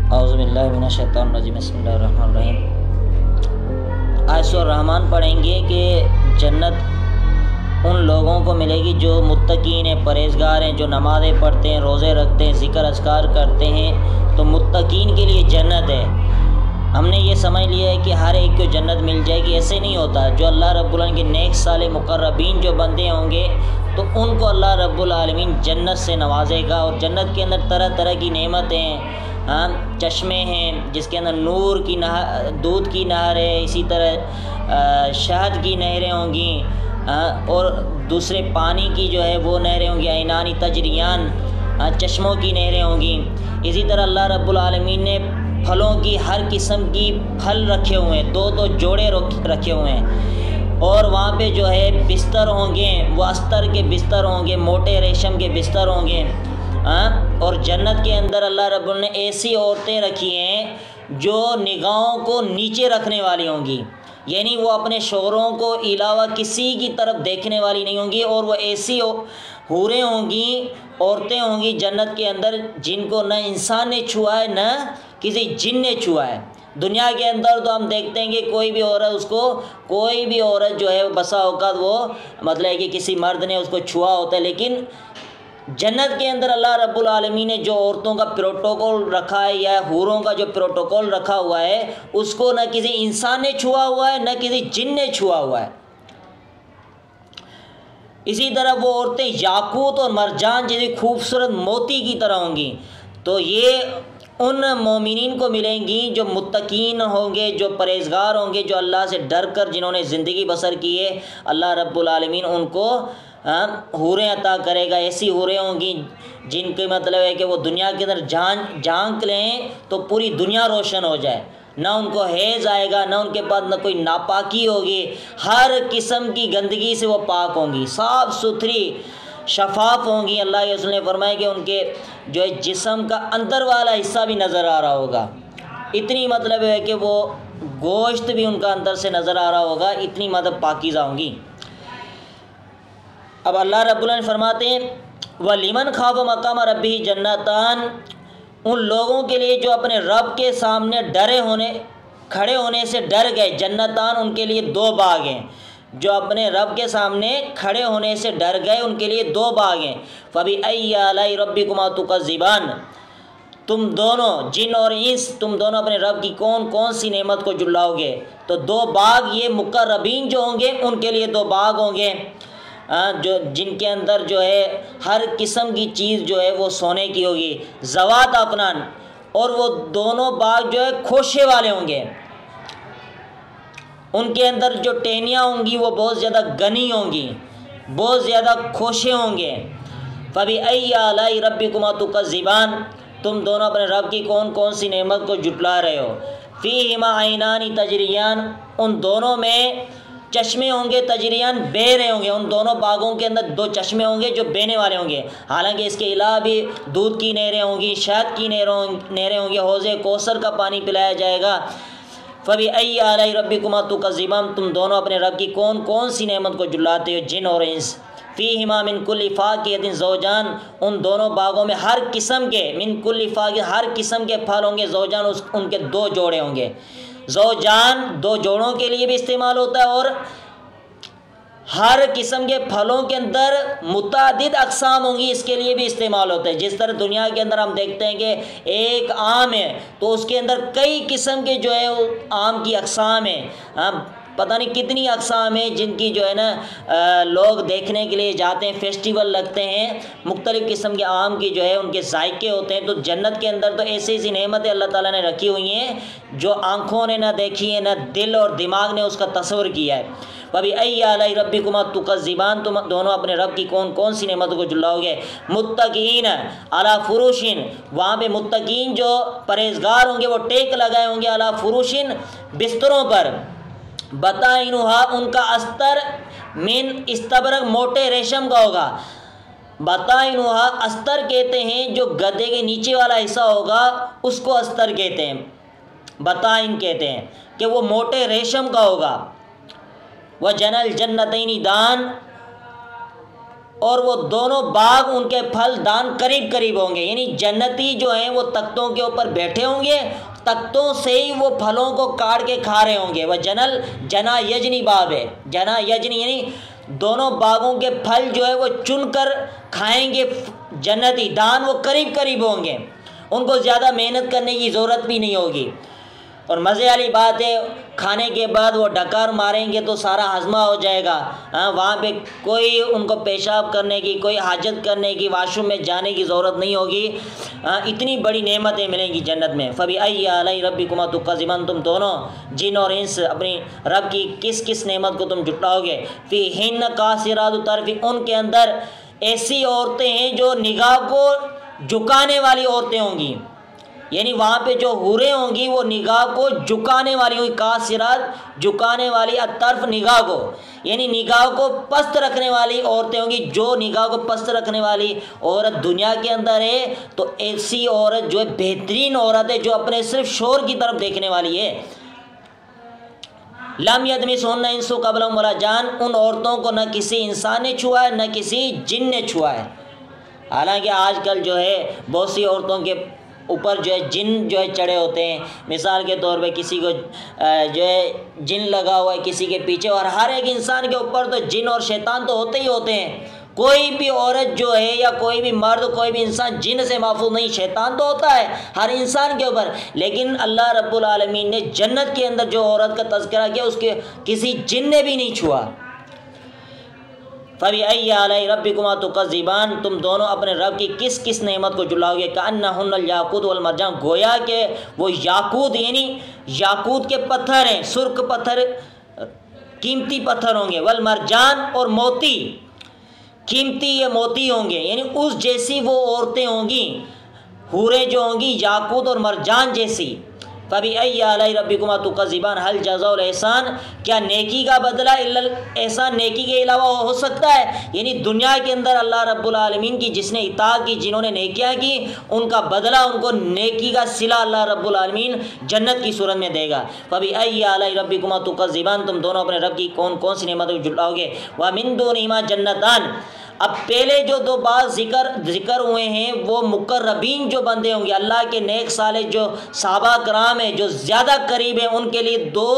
اعوذ باللہ من الشیطان الرجیم بسم اللہ الرحمن الرحیم۔ آج سورہ الرحمن پڑھیں گے کہ جنت ان لوگوں کو ملے گی جو متقین ہیں، پرہیزگار ہیں، جو نمازیں پڑھتے ہیں، روزے رکھتے ہیں، ذکر اذکار کرتے ہیں، تو متقین کے لیے جنت ہے۔ ہم نے یہ سمجھ لیا ہے کہ ہر ایک کو جنت مل جائے گی، ایسے نہیں ہوتا۔ جو اللہ رب العالمین کے نیک صالح مقربین جو بندے ہوں گے تو ان کو اللہ رب العالمین جنت سے نوازے گا، اور جنت کے اندر طرح طرح کی نعمتیں ہیں، چشمے ہیں جس کے اندر نور کی نہر، دودھ کی نہر ہے، اسی طرح شہد کی نہریں ہوں گی، اور دوسرے پانی کی جو ہے وہ نہریں ہوں گی، عینانی تجریان، چشموں کی نہریں ہوں گی۔ اسی طرح اللہ رب العالمین نے پھلوں کی ہر قسم کی پھل رکھے ہوئے ہیں، دو جوڑے رکھے ہوئے ہیں، اور وہاں پہ جو ہے بستر ہوں گے، وہ استر کے بستر ہوں گے، موٹے ریشم کے بستر ہوں گے۔ اور جنت کے اندر اللہ رب العالمین نے ایسی عورتیں رکھی ہیں جو نگاہوں کو نیچے رکھنے والی ہوں گی، یعنی وہ اپنے شوہروں کو علاوہ کسی کی طرف دیکھنے والی نہیں ہوں گی، اور وہ ایسی حوریں ہوں گی، عورتیں ہوں گی جنت کے اندر جن کو نہ انسان نے چھوا ہے نہ کسی جن نے چھوا ہے۔ دنیا کے اندر تو ہم دیکھتے ہیں کہ کوئی بھی عورت جو ہے بسا اوقات وہ مطلب ہے کہ کسی مرد نے اس کو چھوا ہوتا ہے، لیکن جنت کے اندر اللہ رب العالمین نے جو عورتوں کا پروٹوکول رکھا ہے یا حوروں کا جو پروٹوکول رکھا ہوا ہے اس کو نہ کسی انسان نے چھوا ہوا ہے نہ کسی جن نے چھوا ہوا ہے۔ اسی طرح وہ عورتیں یاقوت اور مرجان جیسی خوبصورت موتی کی طرح ہوں گی۔ تو یہ ان مومنین کو ملیں گی جو متقین ہوں گے، جو پرہیزگار ہوں گے، جو اللہ سے ڈر کر جنہوں نے زندگی بسر کی ہے، اللہ رب العالمین ان کو حوریں عطا کرے گا۔ ایسی حوریں ہوں گی جن کے مطلب ہے کہ وہ دنیا کے اندر جھانک لیں تو پوری دنیا روشن ہو جائے، نہ ان کو حیض آئے گا، نہ ان کے پاس نہ کوئی ناپاکی ہوگی، ہر قسم کی گندگی سے وہ پاک ہوں گی، صاف ستھری شفاف ہوں گی۔ اللہ کے رسول نے فرمایا کہ ان کے جو ہے جسم کا اندر والا حصہ بھی نظر آ رہا ہوگا، اتنی مطلب ہے کہ وہ گوشت بھی ان کا اندر سے نظر آ رہا ہوگا، اتنی مطلب پاکیزہ ہوں گی۔ اب اللہ رب العالمین فرماتے ہیں وَلِمَنْ خَافَ مَقَامَ رَبِّهِ جَنَّتَانِ، ان لوگوں کے لیے جو اپنے رب کے سامنے کھڑے ہونے سے ڈر گئے، جنتان ان کے لیے دو باغ ہیں، جو اپنے رب کے سامنے کھڑے ہونے سے ڈر گئے ان کے لیے دو باغ ہیں۔ فَبِأَيِّ آلَاءِ رَبِّكُمَا تُكَذِّبَانِ، تم دونوں جن اور انس تم دونوں اپنے رب کی کون کون سی نعمت کو جھٹلاؤ گے؟ تو دو باغ یہ مقربین جو ہوں گے ان کے لیے دو باغ ہوں گے، جن کے اندر جو ہے ہر قسم کی چیز جو ہے وہ سونے کی ہوگی، ذوات افنان، اور وہ دونوں باغ جو ہے کھوشے والے ہوں گے، ان کے اندر جو ٹہنیاں ہوں گی وہ بہت زیادہ گھنی ہوں گی، بہت زیادہ کھوشے ہوں گے۔ فَبِأَيِّ آلَاءِ رَبِّكُمَا تُكَذِّبَانِ، تم دونوں اپنے رب کی کون کون سی نعمت کو جھٹلا رہے ہو۔ فِيهِمَا عَيْنَانِ تَجْرِيَانِ، ان دونوں میں چشمے ہوں گے، تجریان بہہ رہے ہوں گے، ان دونوں باغوں کے اندر دو چشمے ہوں گے جو بہنے والے ہوں گے، حالانکہ اس کے علاوہ بھی دودھ کی نہریں ہوں گی، شہد کی نہریں ہوں گی، حوض کوثر کا پانی پلایا جائے گا۔ فَبِأَيِّ آلَاءِ رَبِّكُمَا تُكَذِّبَانِ، تم دونوں اپنے رب کی کون کون سی نعمت کو جھٹلاتے ہو جن اور انس۔ فِيهِمَا مِن كُلِّ فَاكِهَةٍ زَوْجَانِ، ان دونوں باغوں میں ہر قسم کے من کل فاکہہ ہر قسم کے پھل ہوں گے، زوجان ان کے دو جوڑے ہوں گے۔ زوجان دو جوڑوں کے لیے بھی استعمال ہوتا ہے، اور ہر قسم کے پھلوں کے اندر متعدد اقسام ہوں گی، اس کے لیے بھی استعمال ہوتا ہے۔ جس طرح دنیا کے اندر ہم دیکھتے ہیں کہ ایک آم ہے تو اس کے اندر کئی قسم کے جو ہے آم کی اقسام ہیں، پتہ نہیں کتنی اقسام ہیں جن کی جو ہے نا لوگ دیکھنے کے لیے جاتے ہیں، فیسٹیول لگتے ہیں، مختلف قسم کے آم کی جو ہے ان کے ذائقے ہوتے ہیں۔ تو جنت کے اندر تو ایسی ایسی نعمتیں اللہ تعالیٰ نے رکھی ہوئی ہیں جو آنکھوں نے نہ دیکھی ہیں، نہ دل اور دماغ نے اس کا تصور کیا ہے۔ فَبِأَيِّ آلَاءِ رَبِّكُمَا تُكَذِّبَانِ، تم دونوں اپنے رب کی کون کون سی نعمتوں کو جھٹلاؤ گے۔ مُتَّكِئِينَ عَلَىٰ فُرُوشٍ، وہاں پہ متقین جو پرہیزگار ہوں گے وہ ٹیک لگائے ہوں گے عَلَىٰ فُرُوشٍ، بستروں پر، بَطَائِنُهَا، ان کا استر من استبرق، موٹے ریشم کا ہوگا۔ بَطَائِنُهَا استر کہتے ہیں جو گدے کے نیچے والا حصہ ہوگا اس کو استر کہتے ہیں، بطائن کہتے ہیں کہ وہ موٹے ریشم کا ہوگا۔ وَجَنَى الْجَنَّتَيْنِ دَانٍ، اور وہ دونوں باغ ان کے پھل دان قریب قریب ہوں گے، یعنی جنتی جو ہیں وہ تختوں کے اوپر بیٹھے ہوں گے، تختوں سے ہی وہ پھلوں کو کاٹ کے کھا رہے ہوں گے۔ وہ جنا یجنی باب ہے، جنا یجنی یعنی دونوں باغوں کے پھل جو ہے وہ چن کر کھائیں گے جنتی، دان وہ قریب قریب ہوں گے، ان کو زیادہ محنت کرنے کی ضرورت بھی نہیں ہوگی۔ اور مزے والی بات ہے، کھانے کے بعد وہ ڈکار ماریں گے تو سارا ہضمہ ہو جائے گا، وہاں پہ کوئی ان کو پیشاب کرنے کی، کوئی حاجت کرنے کی، واش روم میں جانے کی ضرورت نہیں ہوگی۔ اتنی بڑی نعمتیں ملیں گی جنت میں۔ فَبِأَيِّ آلَاءِ رَبِّكُمَا تُكَذِّبَانِ، تم دونوں جن اور انس اپنی رب کی کس کس نعمت کو تم جھٹلاؤ گے۔ فِيهِنَّ قَاصِرَاتُ الطَّرْفِ، ان کے اندر ایسی عورتیں ہیں جو نگاہ کو جھکانے والی عورتیں ہوں گی، یعنی وہاں پہ جو حوریں ہوں گی وہ نگاہ کو جھکانے والی ہوئی، قاصرات جھکانے والی، الطرف نگاہ کو، یعنی نگاہ کو پست رکھنے والی عورتیں ہوں گی۔ جو نگاہ کو پست رکھنے والی عورت دنیا کے اندر ہے تو ایسی عورت جو ہے بہترین عورت ہے جو اپنے صرف شوہر کی طرف دیکھنے والی ہے۔ لم یدمسہن انس قبلہم ولا جان، ان عورتوں کو نہ کسی انسان نے چھوا ہے نہ کسی جن نے چھوا ہے۔ حالانکہ آج کل جو ہے بہت سی عورتوں کے اوپر جو ہے جن جو ہے چڑھے ہوتے ہیں، مثال کے طور پہ کسی کو جو ہے جن لگا ہوا ہے کسی کے پیچھے، اور ہر ایک انسان کے اوپر تو جن اور شیطان تو ہوتے ہی ہوتے ہیں۔ کوئی بھی عورت جو ہے یا کوئی بھی مرد، کوئی بھی انسان جن سے محفوظ نہیں، شیطان تو ہوتا ہے ہر انسان کے اوپر، لیکن اللہ رب العالمین نے جنت کے اندر جو عورت کا تذکرہ کیا اس کے کسی جن نے بھی نہیں چھوا۔ فَبِأَيِّ آلَاءِ رَبِّكُمَا تُكَذِّبَانِ، تم دونوں اپنے رب کی کس کس نعمت کو جھٹلاؤ گے۔ كَأَنَّهُنَّ الْيَاقُوتُ وَالْمَرْجَانُ، گویا کہ وہ یاقوت یعنی یاقوت کے پتھر ہیں، سرخ پتھر، قیمتی پتھر ہوں گے، والمرجان اور موتی، قیمتی یہ موتی ہوں گے، یعنی اس جیسی وہ عورتیں ہوں گی، حوریں جو ہوں گی یاقوت اور مرجان جیسی۔ فَبِأَيِّ آلَاءِ رَبِّكُمَا تُكَذِّبَانِ، هَلْ جَزَاءُ الْإِحْسَانِ، کیا نیکی کا بدلہ الا الاحسان، نیکی کے علاوہ ہو سکتا ہے؟ یعنی دنیا کے اندر اللہ رب العالمین کی جس نے اطاعت کی، جنہوں نے نیکیاں کی، ان کا بدلہ، ان کو نیکی کا صلہ اللہ رب العالمین جنت کی صورت میں دے گا۔ فَبِأَيِّ آلَاءِ رَبِّكُمَا تُكَذِّبَانِ، تم دونوں اپنے رب کی کون کون سی نعمتوں کو جھٹلاؤ گے۔ وَمِن دُونِهِمَا جَنَّتَانِ، اب پہلے جو دو باغ ذکر ہوئے ہیں وہ مقربین جو بندے ہوں گے، اللہ کے نیک صالح جو صحابہ کرام ہیں جو زیادہ قریب ہیں، ان کے لیے دو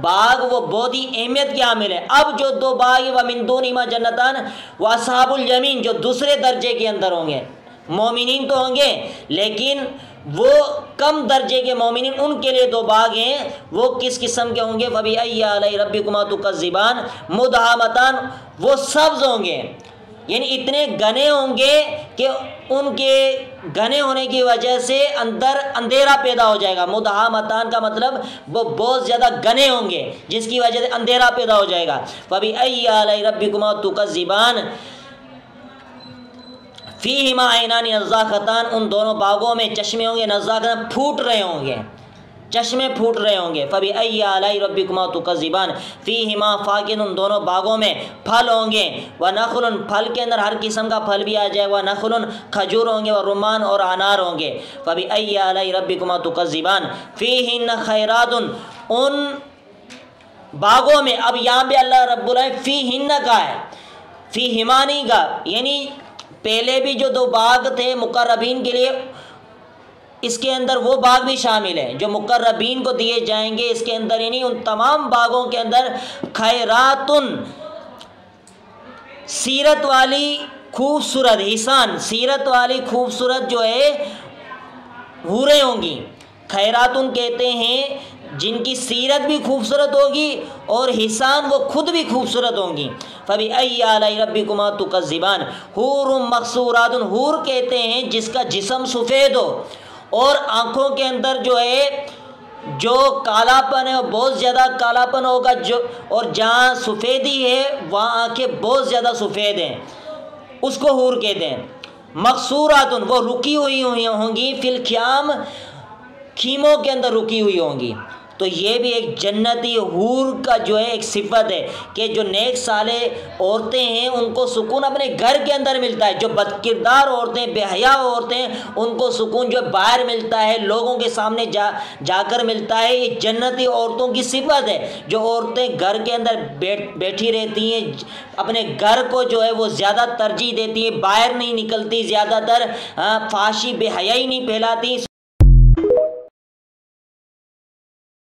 باغ وہ بہت ہی اہمیت کے حامل ہیں۔ اب جو دو باغ وَمِن دُونِهِمَا جَنَّتَانِ وَأَصْحَابُ الْيَمِينِ، جو دوسرے درجے کے اندر ہوں گے، مومنین تو ہوں گے لیکن وہ کم درجے کے مومنین، ان کے لیے دو باغ ہیں، وہ کس قسم کے ہوں گے۔ فَبِأَيِّ آلَاءِ رَبِّكُمَا تُكَذِّبَانِ مُدْهَامَتَانِ، وہ سبز ہوں گے، یعنی اتنے گھنے ہوں گے کہ ان کے گھنے ہونے کی وجہ سے اندر اندھیرا پیدا ہو جائے گا۔ مدہامتان کا مطلب وہ بہت زیادہ گھنے ہوں گے جس کی وجہ سے اندھیرا پیدا ہو جائے گا۔ فَبِأَيِّ آلَاءِ رَبِّكُمَا تُكَذِّبَانِ فِيهِمَا عَيْنَانِ نَضَّاخَتَانِ، ان دونوں باغوں میں چشمے ہوں گے، نضاختان پھوٹ رہے ہوں گے، چشمے پھوٹ رہے ہوں گے۔ فَبِأَيِّ آلَاءِ رَبِّكُمَا تُكَذِّبَانِ فِيهِمَا فَاكِهٌ، ان دونوں باغوں میں پھل ہوں گے، وَنَخْلٌ، پھل کے اندر ہر قسم کا پھل بھی آ جائے، وَنَخْلٌ، کھجور ہوں گے، وَرُمَّانٌ، اور انار ہوں گے۔ فَبِأَيِّ آلَاءِ رَبِّكُمَا تُكَذِّبَانِ فِيهِنَّ خَيْرَاتٌ، ان باغوں میں، اب یہاں پہ اللہ رب العالمین فِيهِنَّ کا ہے، فِيهِمَا نہیں کا، یعنی پہلے بھی جو دو باغ تھے مقربین کے لیے اس کے اندر وہ باغ بھی شامل ہے جو مقربین کو دیے جائیں گے اس کے اندر، یعنی ان تمام باغوں کے اندر خیراتن، سیرت والی خوبصورت، حسان، سیرت والی خوبصورت جو ہے حوریں ہوں گی۔ خیراتن کہتے ہیں جن کی سیرت بھی خوبصورت ہوگی اور حسان وہ خود بھی خوبصورت ہوں گی۔ فَبِأَيِّ آلَاءِ رَبِّكُمَا تُكَذِّبَانِ حُورٌ مَقْصُورَاتٌ، حور کہتے ہیں جس کا جسم سفید ہو اور آنکھوں کے اندر جو ہے جو کالا پن ہے وہ بہت زیادہ کالا پن ہوگا، جو اور جہاں سفیدی ہے وہاں آنکھیں بہت زیادہ سفید ہیں، اس کو حور کہتے ہیں۔ مقصوراتن، وہ رکی ہوئی ہوں گی، فی الخیام، خیموں کے اندر رکی ہوئی ہوں گی۔ تو یہ بھی ایک جنتی حور کا جو ہے ایک صفت ہے کہ جو نیک صالح عورتیں ہیں ان کو سکون اپنے گھر کے اندر ملتا ہے، جو بد کردار عورتیں، بے حیا عورتیں، ان کو سکون جو باہر ملتا ہے، لوگوں کے سامنے جا کر ملتا ہے۔ یہ جنتی عورتوں کی صفت ہے، جو عورتیں گھر کے اندر بیٹھی رہتی ہیں، اپنے گھر کو جو ہے وہ زیادہ ترجیح دیتی ہیں، باہر نہیں نکلتی، زیادہ تر فحاشی بے حیائی نہیں پھیلاتی۔